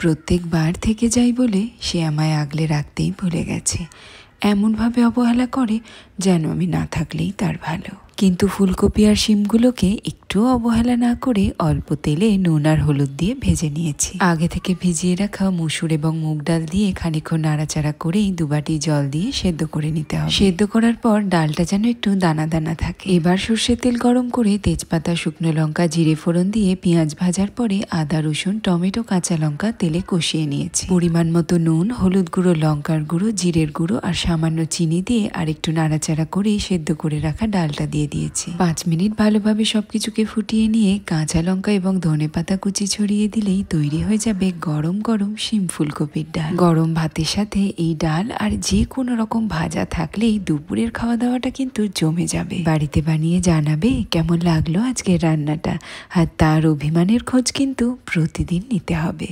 প্রত্যেকবার থেকে যাই বলে সে আমায় আগলে রাখতেই ভুলে গেছে। এমনভাবে অবহেলা করে যেন আমি না থাকলেই তার ভালো। কিন্তু ফুলকপি আর শিমগুলোকে একটু অবহেলা না করে অল্প তেলে নুন আর হলুদ দিয়ে ভেজে নিয়েছি। আগে থেকে ভিজিয়ে রাখা মসুর এবং মুগ ডাল দিয়ে খানিকক্ষণ নাড়াচাড়া করেই 2 বাটি জল দিয়ে সেদ্ধ করে নিতে হবে। সেদ্ধ করার পর ডালটা যেন একটু দানা দানা থাকে। এবার সর্ষের তেল গরম করে তেজপাতা, শুকনো লঙ্কা, জিরে ফোড়ন দিয়ে পেঁয়াজ ভাজার পরে আদা, রসুন, টমেটো, কাঁচা লঙ্কা তেলে কষিয়ে নিয়েছি। পরিমাণ মতো নুন, হলুদ গুঁড়ো, লঙ্কার গুঁড়ো, জিরের গুঁড়ো আর সামান্য চিনি দিয়ে আর একটু নাড়াচাড়া করে সেদ্ধ করে রাখা ডালটা দিয়ে দিয়েছি। 5 মিনিট ভালোভাবে সবকিছুকে ফুটিয়ে নিয়ে কাঁচা লঙ্কা এবং ধনেপাতা কুচি ছড়িয়ে দিলেই তৈরি হয়ে যাবে গরম গরম শিম ফুলকপির ডাল। গরম ভাতের সাথে এই ডাল আর যে কোনো রকম ভাজা থাকলেই দুপুরের খাওয়া দাওয়াটা কিন্তু জমে যাবে। বাড়িতে বানিয়ে জানাবে কেমন লাগলো আজকের রান্নাটা, আর তার অভিমানের খোঁজ কিন্তু প্রতিদিন নিতে হবে।